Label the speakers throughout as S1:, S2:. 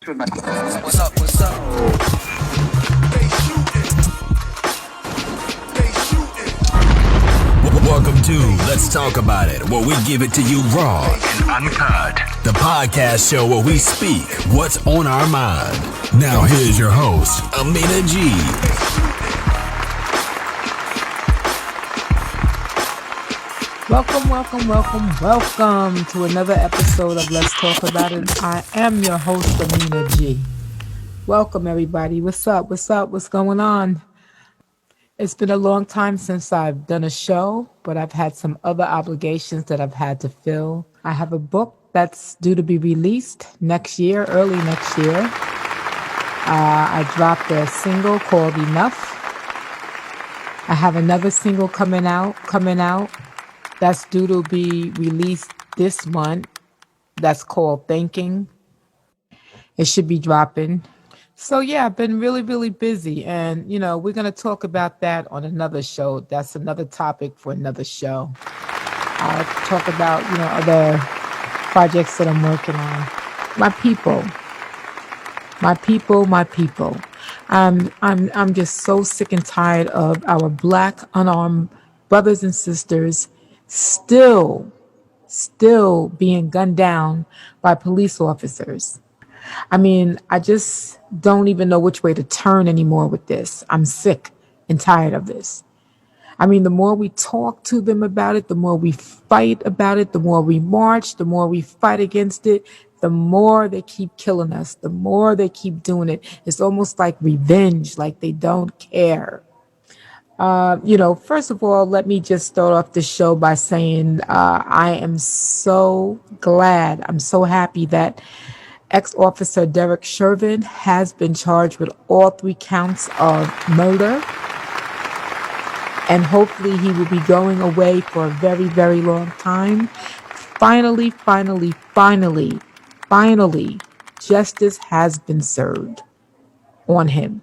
S1: What's up? What's up?
S2: Welcome to Let's Talk About It, where we give it to you raw and uncut. The podcast show where we speak what's on our mind. Now here's your host, Aminah G.
S3: Welcome to another episode of Let's Talk About It. I am your host, Aminah G. Welcome, everybody. What's up? What's going on? It's been a long time since I've done a show, but I've had some other obligations that I've had to fill. I have a book that's due to be released next year, early next year. I dropped a single called Enough. I have another single coming out that's due to be released this month. That's called Thinking. It should be dropping. So yeah, I've been really busy, and we're going to talk about that on another show. That's another topic for another show. I'll talk about other projects that I'm working on. My people. I'm just so sick and tired of our Black unarmed brothers and sisters still being gunned down by police officers. I mean, I just don't even know which way to turn anymore with this. I'm sick and tired of this. I mean, the more we talk to them about it, the more we fight about it, the more we march, the more we fight against it, the more they keep killing us, the more they keep doing it. It's almost like revenge, like they don't care. First of all, let me just start off the show by saying I am so glad, I'm so happy that ex-officer Derek Chauvin has been charged with all 3 counts of murder. And hopefully he will be going away for a very long time. Finally, justice has been served on him.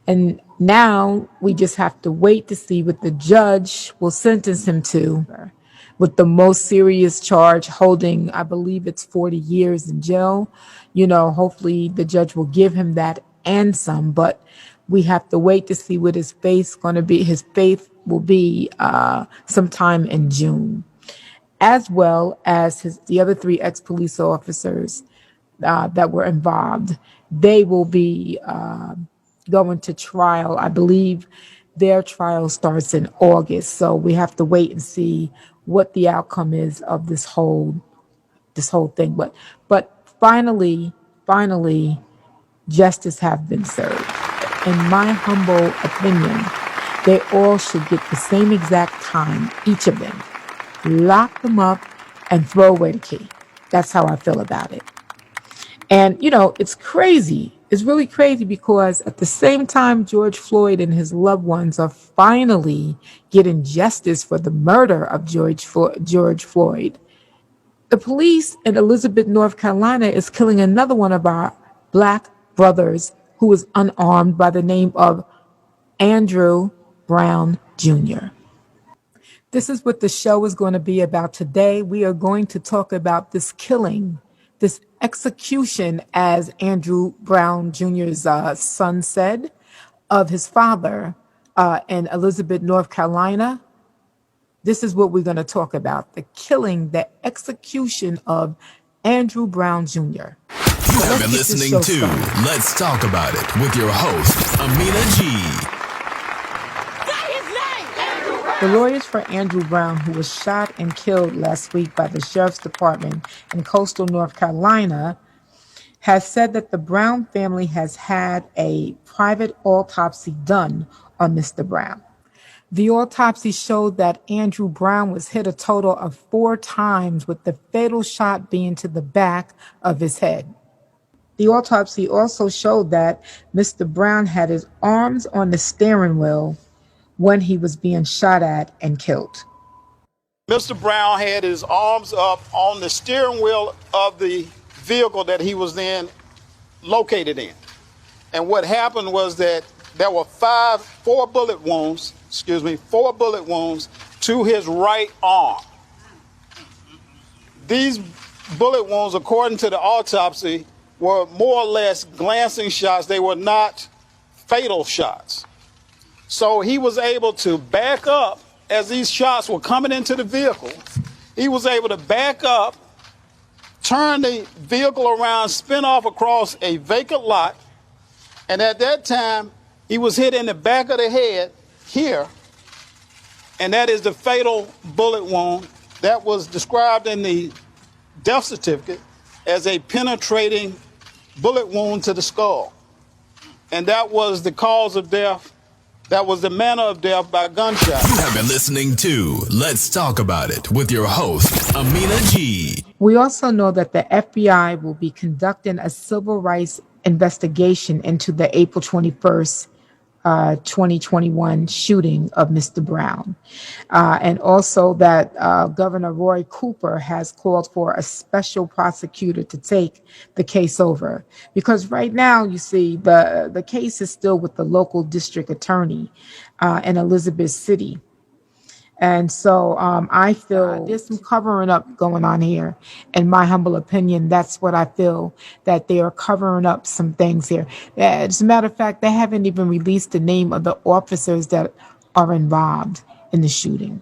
S3: And now we just have to wait to see what the judge will sentence him to, with the most serious charge holding, I believe it's 40 years in jail. Hopefully the judge will give him that and some, but we have to wait to see what his faith going to be. His faith will be sometime in June, as well as the other 3 ex-police officers that were involved. They will be going to trial. I believe their trial starts in August, so we have to wait and see what the outcome is of this whole thing. But finally, justice have been served. In my humble opinion, they all should get the same exact time, each of them. Lock them up and throw away the key. That's how I feel about it. And, it's crazy. It's really crazy because at the same time, George Floyd and his loved ones are finally getting justice for the murder of George Floyd. The police in Elizabeth, North Carolina is killing another one of our Black brothers who is unarmed by the name of Andrew Brown Jr. This is what the show is going to be about today. We are going to talk about this killing, this execution, as Andrew Brown Jr.'s son said, of his father in Elizabeth, North Carolina. This is what we're going to talk about, the killing, the execution of Andrew Brown Jr.
S2: You have been listening to Let's Talk About It with your host, Aminah G.
S3: The lawyers for Andrew Brown, who was shot and killed last week by the Sheriff's Department in coastal North Carolina, has said that the Brown family has had a private autopsy done on Mr. Brown. The autopsy showed that Andrew Brown was hit a total of 4 times, with the fatal shot being to the back of his head. The autopsy also showed that Mr. Brown had his arms on the steering wheel when he was being shot at and killed.
S4: Mr. Brown had his arms up on the steering wheel of the vehicle that he was then located in. And what happened was that there were 4 bullet wounds to his right arm. These bullet wounds, according to the autopsy, were more or less glancing shots. They were not fatal shots. So he was able to back up as these shots were coming into the vehicle. He was able to back up, turn the vehicle around, spin off across a vacant lot. And at that time, he was hit in the back of the head here. And that is the fatal bullet wound that was described in the death certificate as a penetrating bullet wound to the skull. And that was the cause of death. That was the manner of death by gunshot.
S2: You have been listening to Let's Talk About It with your host, Aminah G.
S3: We also know that the FBI will be conducting a civil rights investigation into the April 21st, 2021 shooting of Mr. Brown. And also that Governor Roy Cooper has called for a special prosecutor to take the case over. Because right now, you see, the case is still with the local district attorney in Elizabeth City. And so I feel there's some covering up going on here. In my humble opinion, that's what I feel, that they are covering up some things here. As a matter of fact, they haven't even released the name of the officers that are involved in the shooting.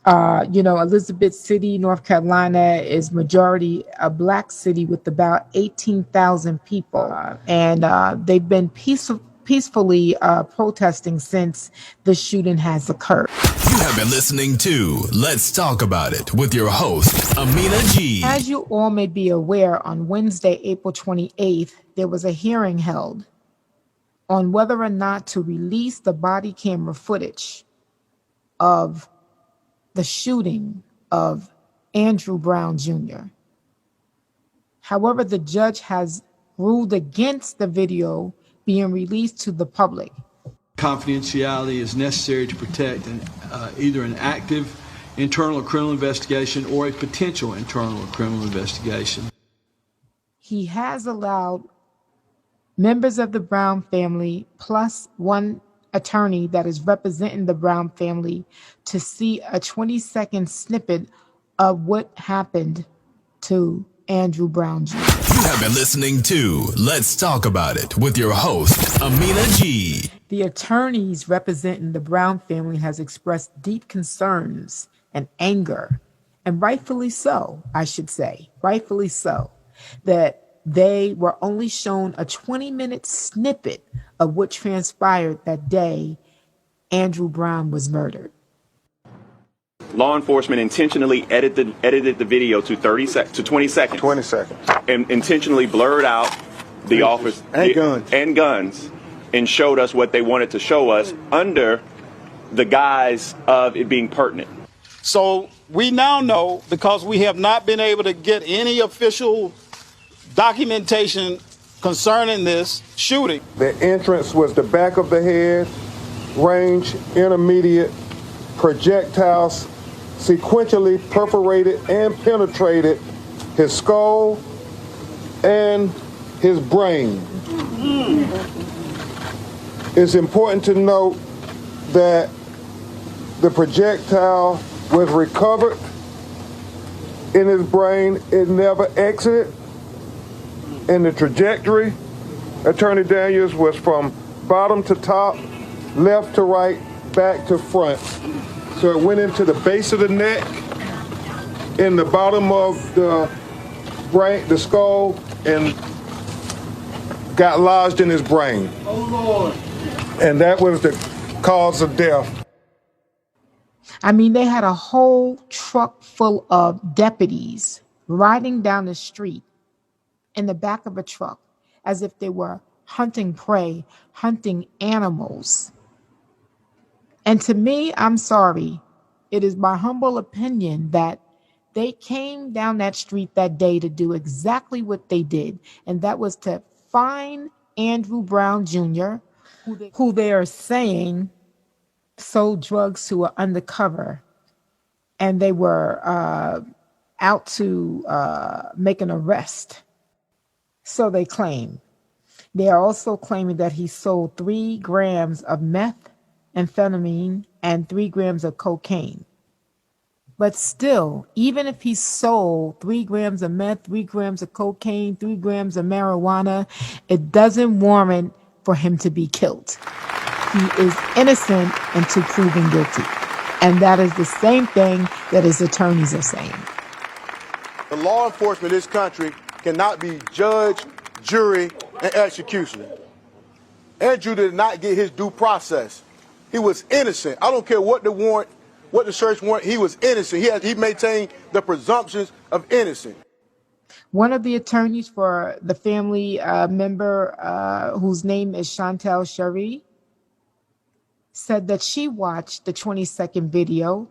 S3: Elizabeth City, North Carolina is majority a black city with about 18,000 people. And they've been peacefully protesting since the shooting has occurred.
S2: You have been listening to Let's Talk About It with your host, Aminah G.
S3: As you all may be aware, on Wednesday, April 28th, there was a hearing held on whether or not to release the body camera footage of the shooting of Andrew Brown Jr. However, the judge has ruled against the video being released to the public.
S5: Confidentiality is necessary to protect either an active internal criminal investigation or a potential internal criminal investigation.
S3: He has allowed members of the Brown family plus one attorney that is representing the Brown family to see a 20-second snippet of what happened to Andrew Brown Jr.
S2: You have been listening to Let's Talk About It with your host, Aminah G.
S3: The attorneys representing the Brown family has expressed deep concerns and anger, and rightfully so, I should say, rightfully so, that they were only shown a 20-minute snippet of what transpired that day Andrew Brown was murdered.
S6: Law enforcement intentionally edited the video to 20 seconds.
S7: 20 seconds.
S6: And intentionally blurred out the office and guns and showed us what they wanted to show us under the guise of it being pertinent.
S4: So we now know, because we have not been able to get any official documentation concerning this shooting.
S7: The entrance was the back of the head, range intermediate, projectiles sequentially perforated and penetrated his skull and his brain. It's important to note that the projectile was recovered in his brain. It never exited. And the trajectory, Attorney Daniels, was from bottom to top, left to right, back to front. So it went into the base of the neck, in the bottom of the brain, the skull, and got lodged in his brain. Oh, Lord. And that was the cause of death.
S3: I mean, they had a whole truck full of deputies riding down the street in the back of a truck as if they were hunting prey, hunting animals. And to me, I'm sorry, it is my humble opinion that they came down that street that day to do exactly what they did, and that was to find Andrew Brown Jr., who they are saying sold drugs to an undercover, and they were out to make an arrest. So they claim. They are also claiming that he sold 3 grams of methamphetamine and 3 grams of cocaine. But still, even if he sold 3 grams of meth, 3 grams of cocaine, 3 grams of marijuana, it doesn't warrant for him to be killed. He is innocent until proven guilty. And that is the same thing that his attorneys are saying.
S7: The law enforcement in this country cannot be judge, jury, and executioner. Andrew did not get his due process. He was innocent. I don't care what the search warrant, he was innocent. He maintained the presumptions of innocence.
S3: One of the attorneys for the family member, whose name is Chantel Cherie, said that she watched the 20-second video,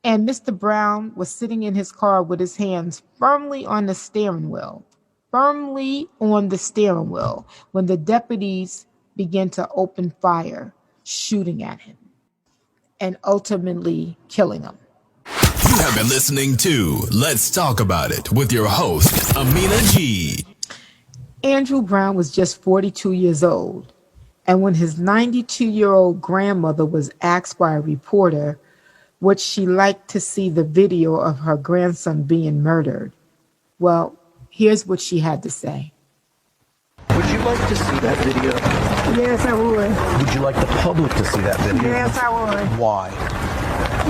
S3: and Mr. Brown was sitting in his car with his hands firmly on the steering wheel, when the deputies began to open fire, shooting at him, and ultimately killing him.
S2: You have been listening to Let's Talk About It with your host, Aminah G.
S3: Andrew Brown was just 42 years old, and when his 92-year-old grandmother was asked by a reporter would she like to see the video of her grandson being murdered, well, here's what she had to say.
S8: Would you like to see that video?
S9: Yes, I would.
S8: Would you like the public to see that video?
S9: Yes, I would.
S8: Why?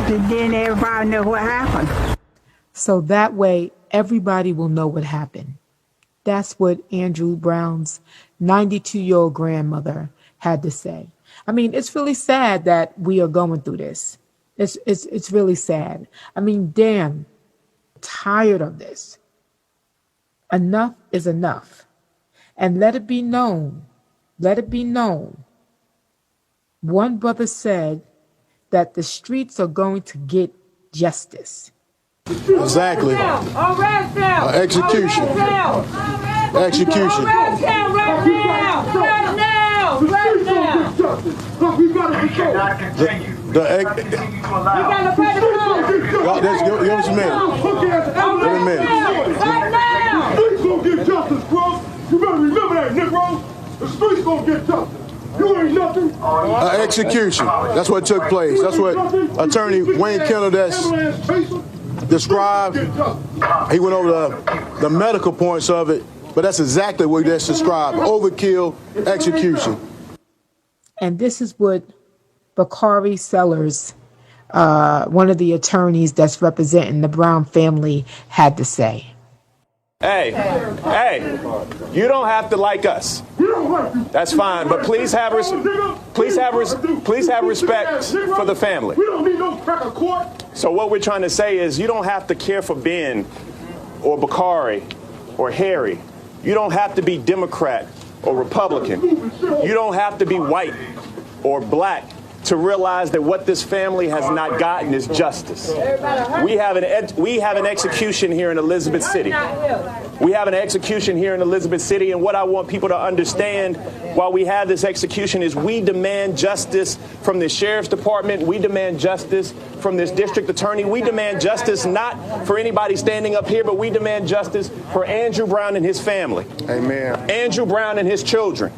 S9: Then everybody know what happened.
S3: So that way, everybody will know what happened. That's what Andrew Brown's 92-year-old grandmother had to say. I mean, it's really sad that we are going through this. It's really sad. I mean, damn, tired of this. Enough is enough. And let it be known, one brother said that the streets are going to get justice.
S7: Exactly. Execution. Execution. Give us a minute. You better remember that, Negro. The streets gonna get justice. You ain't nothing. Execution. That's what took place. That's what Attorney Wayne Kennedy described. He went over the medical points of it, but that's exactly what that's described. Overkill, execution.
S3: And this is what Bakari Sellers, one of the attorneys that's representing the Brown family, had to say.
S6: Hey, you don't have to like us. That's fine, but please have respect for the family.
S7: We don't need no crack of court.
S6: So what we're trying to say is you don't have to care for Ben or Bakari or Harry. You don't have to be Democrat or Republican. You don't have to be white or black to realize that what this family has not gotten is justice. We have an execution here in Elizabeth City. We have an execution here in Elizabeth City, and what I want people to understand while we have this execution is we demand justice from the sheriff's department. We demand justice from this district attorney. We demand justice not for anybody standing up here, but we demand justice for Andrew Brown and his family.
S7: Amen.
S6: Andrew Brown and his children.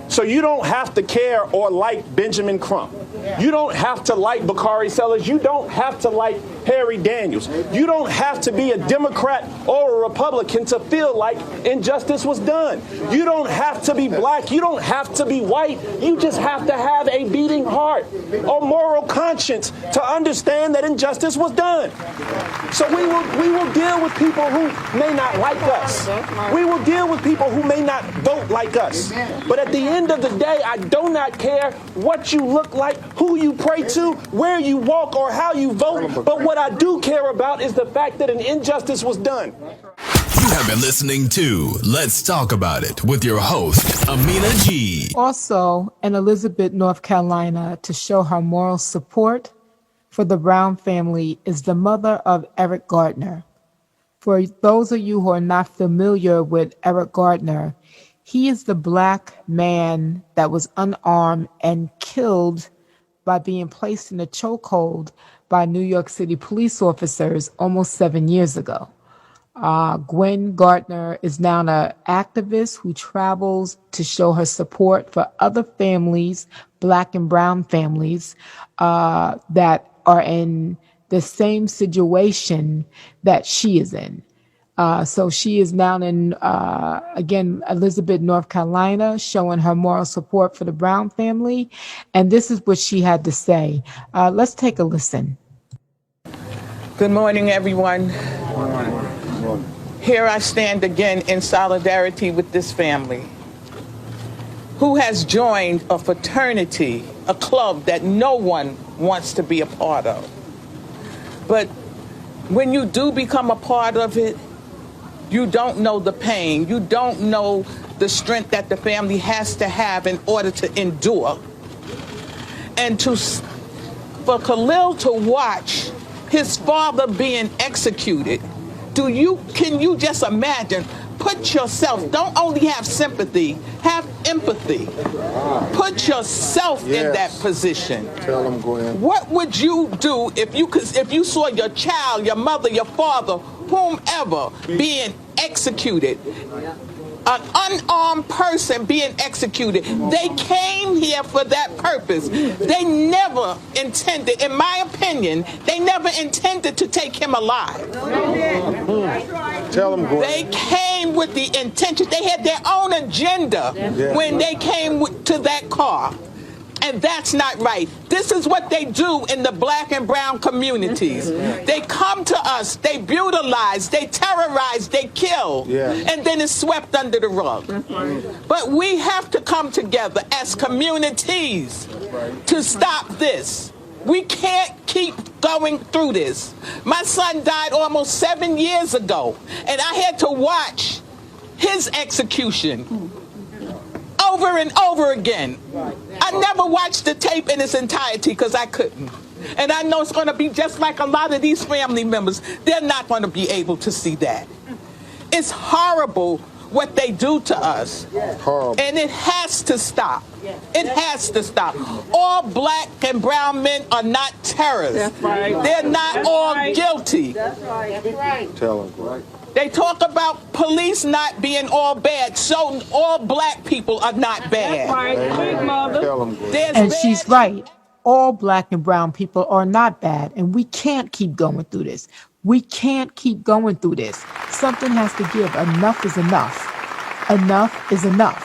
S6: So you don't have to care or like Benjamin Crump. You don't have to like Bakari Sellers. You don't have to like Harry Daniels. You don't have to be a Democrat or a Republican to feel like injustice was done. You don't have to be black. You don't have to be white. You just have to have a beating heart or moral conscience to understand that injustice was done. So we will deal with people who may not like us. We will deal with people who may not vote like us. But at the end of the day, I do not care what you look like, who you pray to, where you walk, or how you vote. But what I do care about is the fact that an injustice was done.
S2: You have been listening to Let's Talk About It with your host, Aminah G.
S3: Also, in Elizabeth, North Carolina, to show her moral support for the Brown family is the mother of Eric Gardner. For those of you who are not familiar with Eric Gardner, he is the black man that was unarmed and killed by being placed in a chokehold by New York City police officers almost 7 years ago. Gwen Gardner is now an activist who travels to show her support for other families, black and brown families, that are in the same situation that she is in. So she is now in, again, Elizabeth, North Carolina, showing her moral support for the Brown family. And this is what she had to say. Let's take a listen.
S10: Good morning, everyone. Here I stand again in solidarity with this family who has joined a fraternity, a club that no one wants to be a part of. But when you do become a part of it, you don't know the pain. You don't know the strength that the family has to have in order to endure. And for Khalil to watch his father being executed, can you just imagine? Put yourself, don't only have sympathy, have empathy. Put yourself in that position.
S7: Tell them, go ahead.
S10: What would you do if you saw your child, your mother, your father, whomever being executed? An unarmed person being executed. They came here for that purpose. They never intended, in my opinion, they never intended to take him alive.
S7: Tell them, go
S10: They came with the intention. They had their own agenda when they came to that car. And that's not right. This is what they do in the black and brown communities. They come to us, they brutalize, they terrorize, they kill, and then it's swept under the rug. But we have to come together as communities to stop this. We can't keep going through this. My son died almost 7 years ago, and I had to watch his execution over and over again. I never watched the tape in its entirety because I couldn't. And I know it's going to be just like a lot of these family members. They're not going to be able to see that. It's horrible what they do to us.
S7: Horrible.
S10: And it has to stop. It has to stop. All black and brown men are not terrorists. They're not all guilty.
S7: Tell them, right.
S10: They talk about police not being all bad, so all black people are not bad.
S7: Tell them, go
S3: And she's right. All black and brown people are not bad, and we can't keep going through this. We can't keep going through this. Something has to give. Enough is enough. Enough is enough.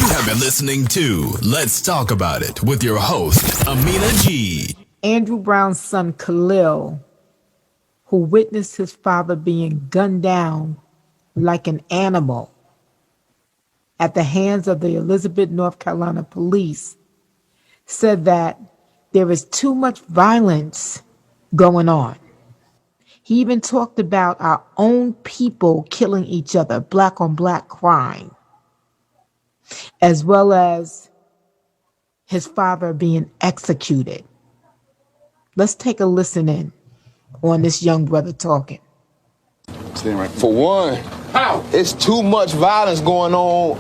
S2: You have been listening to Let's Talk About It with your host, Aminah G.
S3: Andrew Brown's son, Khalil, who witnessed his father being gunned down like an animal at the hands of the Elizabeth, North Carolina police, said that there is too much violence going on. He even talked about our own people killing each other, black on black crime, as well as his father being executed. Let's take a listen in on this young brother talking.
S11: For one, it's too much violence going on.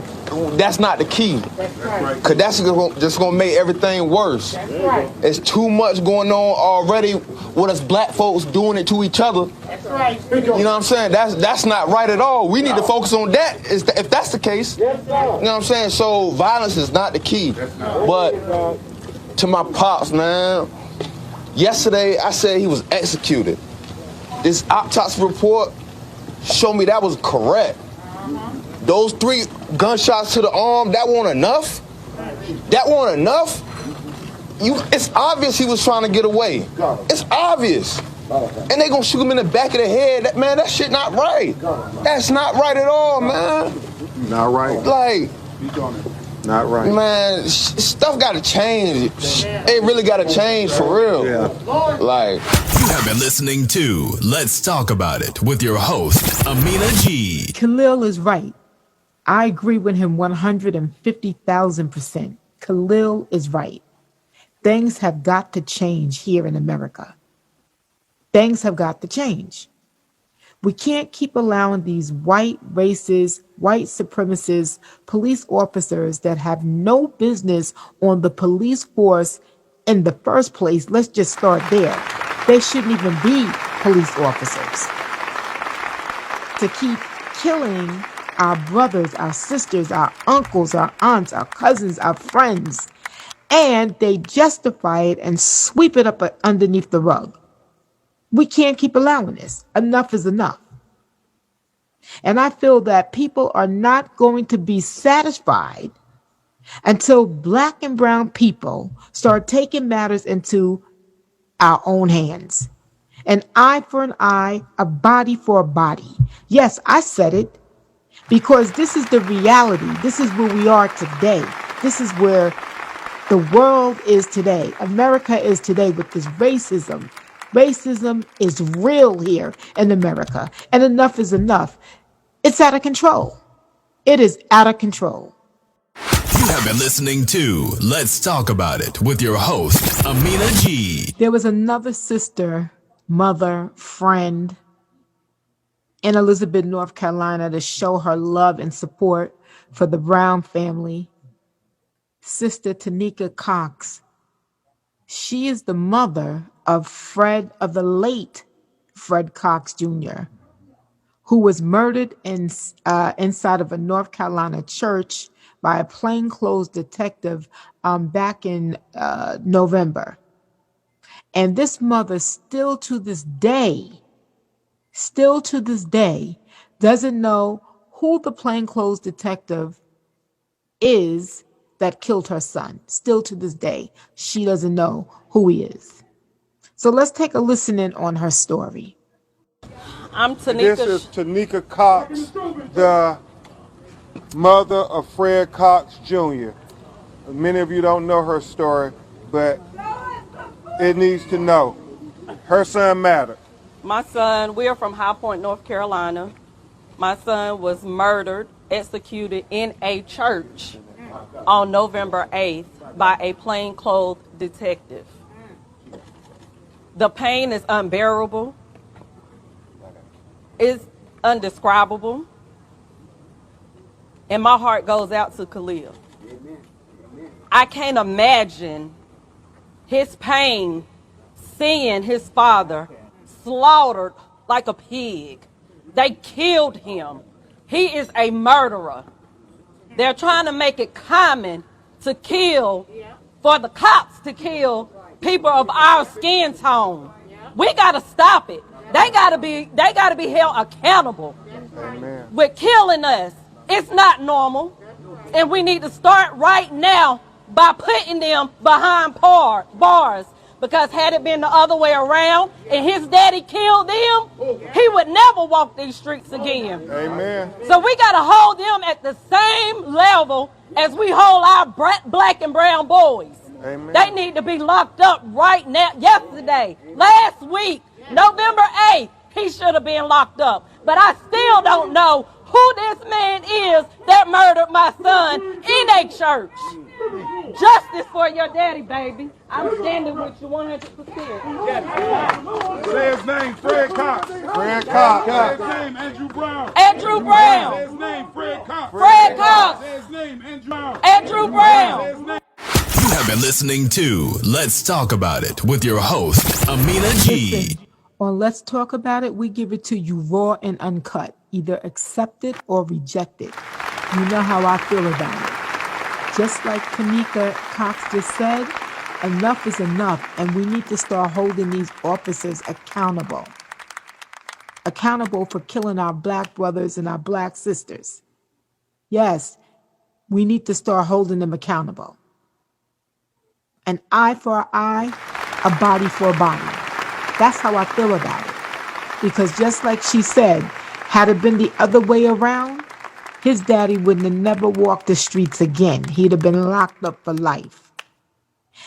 S11: That's not the key. Because that's just going to make everything worse. It's too much going on already with us black folks doing it to each other. You know what I'm saying? That's not right at all. We need to focus on that if that's the case. You know what I'm saying? So violence is not the key. But to my pops, man, yesterday I said he was executed. This autopsy report showed me that was correct. Those 3 gunshots to the arm, that wasn't enough? That wasn't enough? It's obvious he was trying to get away. It's obvious. And they gonna shoot him in the back of the head. That shit not right. That's not right at all, man.
S7: Not right.
S11: Like,
S7: not right.
S11: Man, stuff gotta change. It really gotta change for real.
S7: Yeah.
S11: Like,
S2: You have been listening to Let's Talk About It with your host, Aminah G.
S3: Khalil is right. I agree with him 150,000%. Khalil is right. Things have got to change here in America. Things have got to change. We can't keep allowing these white racist, white supremacist police officers that have no business on the police force in the first place. Let's just start there. They shouldn't even be police officers. To keep killing our brothers, our sisters, our uncles, our aunts, our cousins, our friends, and they justify it and sweep it up underneath the rug. We can't keep allowing this. Enough is enough. And I feel that people are not going to be satisfied until black and brown people start taking matters into our own hands. An eye for an eye, a body for a body. Yes, I said it because this is the reality. This is where we are today. This is where the world is today. America is today with this racism. Racism is real here in America, and enough is enough. It's out of control. It is out of control.
S2: You have been listening to Let's Talk About It with your host, Aminah G.
S3: There was another sister, mother, friend in Elizabeth, North Carolina to show her love and support for the Brown family. Sister Tanika Cox. She is the mother of the late Fred Cox Jr., who was murdered inside of a North Carolina church by a plainclothes detective back in November. And this mother still to this day, doesn't know who the plainclothes detective is that killed her son. Still to this day, she doesn't know who he is. So let's take a listen in on her story.
S12: I'm Tanika.
S7: This is Tanika Cox, the mother of Fred Cox Jr. Many of you don't know her story, but it needs to know. Her son mattered.
S12: My son, we are from High Point, North Carolina. My son was murdered, executed in a church on November 8th by a plainclothes detective. The pain is unbearable. It's undescribable. And my heart goes out to Khalil. I can't imagine his pain seeing his father slaughtered like a pig. They killed him. He is a murderer. They're trying to make it common to kill, for the cops to kill people of our skin tone. We gotta stop it. They gotta be held accountable.
S7: Amen.
S12: With killing us. It's not normal. And we need to start right now by putting them behind bars. Because had it been the other way around and his daddy killed them, he would never walk these streets again.
S7: Amen.
S12: So we got to hold them at the same level as we hold our black and brown boys.
S7: Amen.
S12: They need to be locked up right now. Yesterday, last week, November 8th, he should have been locked up. But I still don't know who this man is that murdered my son in a church. Justice for your daddy, baby. I'm standing with you 100%.
S7: Say his name, Fred Cox. Fred Cox. Say his name, Andrew Brown.
S12: Andrew Brown.
S7: Say his name, Fred Cox.
S12: Fred Cox.
S7: Say his name, Andrew Brown.
S12: Andrew Brown.
S2: You have been listening to Let's Talk About It with your host, Aminah G.
S3: Listen, on Let's Talk About It, we give it to you raw and uncut, either accept it or reject it. You know how I feel about it. Just like Tanika Cox just said, enough is enough, and we need to start holding these officers accountable. Accountable for killing our black brothers and our black sisters. Yes, we need to start holding them accountable. An eye for an eye, a body for a body. That's how I feel about it. Because just like she said, had it been the other way around, his daddy wouldn't have never walked the streets again. He'd have been locked up for life.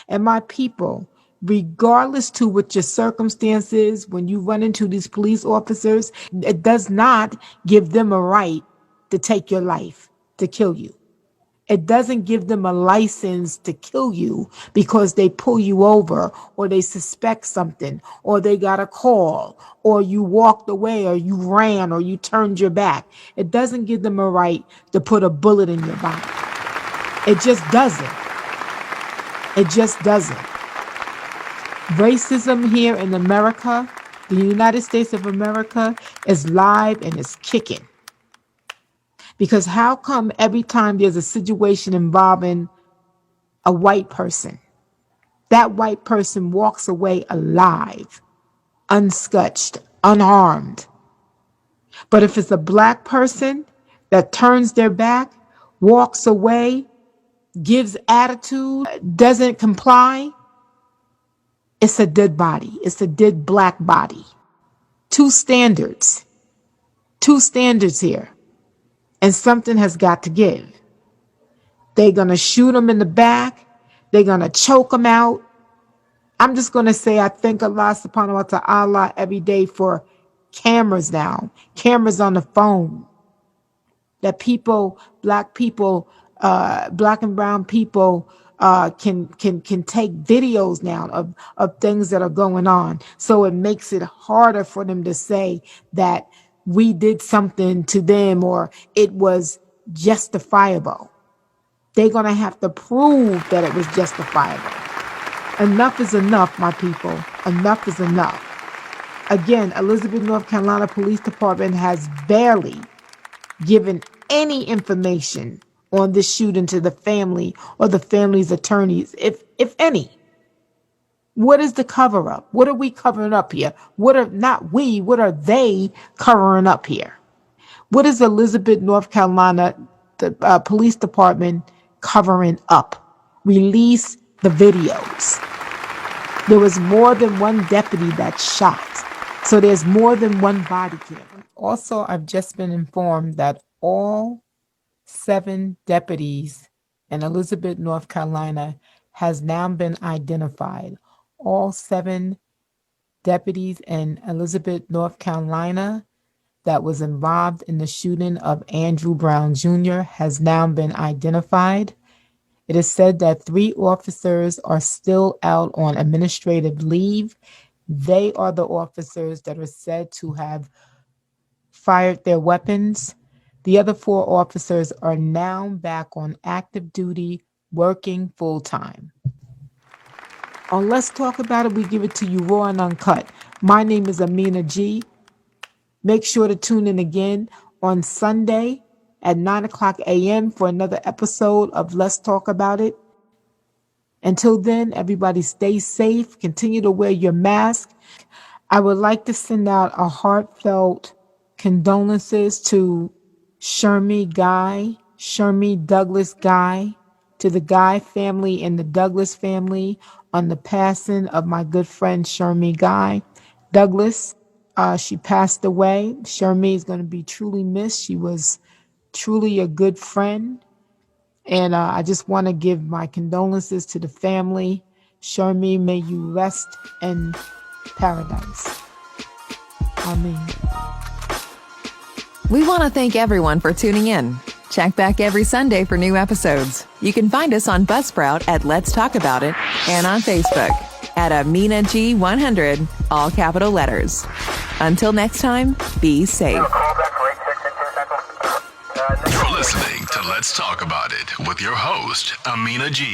S3: And my people, regardless to what your circumstance is, when you run into these police officers, it does not give them a right to take your life, to kill you. It doesn't give them a license to kill you because they pull you over or they suspect something or they got a call or you walked away or you ran or you turned your back. It doesn't give them a right to put a bullet in your body. It just doesn't. It just doesn't. Racism here in America, the United States of America, is live and is kicking. Because how come every time there's a situation involving a white person. That white person walks away alive, unscutched, unharmed. But if it's a black person that turns their back, walks away, gives attitude, doesn't comply, it's a dead body. It's a dead black body. Two standards here. And something has got to give. They're going to shoot him in the back. They're going to choke him out. I'm just going to say I thank Allah subhanahu wa ta'ala every day for cameras now. Cameras on the phone. That people, black and brown people can take videos now of things that are going on. So it makes it harder for them to say that we did something to them or it was justifiable. They're going to have to prove that it was justifiable. Enough is enough, my people. Enough is enough. Again, Elizabeth, North Carolina Police Department has barely given any information on this shooting to the family or the family's attorneys, if any. What is the cover up? What are we covering up here? What are they covering up here? What is Elizabeth, North Carolina, the police department covering up? Release the videos. There was more than one deputy that shot. So there's more than one body cam. Also, I've just been informed that all 7 deputies in Elizabeth, North Carolina has now been identified. All 7 deputies in Elizabeth, North Carolina that was involved in the shooting of Andrew Brown Jr. has now been identified. It is said that 3 officers are still out on administrative leave. They are the officers that are said to have fired their weapons. The other 4 officers are now back on active duty, working full time. On Let's Talk About It, we give it to you raw and uncut. My name is Aminah G. Make sure to tune in again on Sunday at 9 o'clock a.m. for another episode of Let's Talk About It. Until then, everybody stay safe. Continue to wear your mask. I would like to send out a heartfelt condolences to Shermy Douglas Guy, to the Guy family and the Douglas family on the passing of my good friend Shermy Guy Douglas. She passed away. Shermy is going to be truly missed. She was truly a good friend. And I just want to give my condolences to the family. Shermy, may you rest in paradise. Amen.
S13: We want to thank everyone for tuning in. Check back every Sunday for new episodes. You can find us on Buzzsprout at Let's Talk About It and on Facebook at Aminah G100, all capital letters. Until next time, be safe.
S2: You're listening to Let's Talk About It with your host, Aminah G.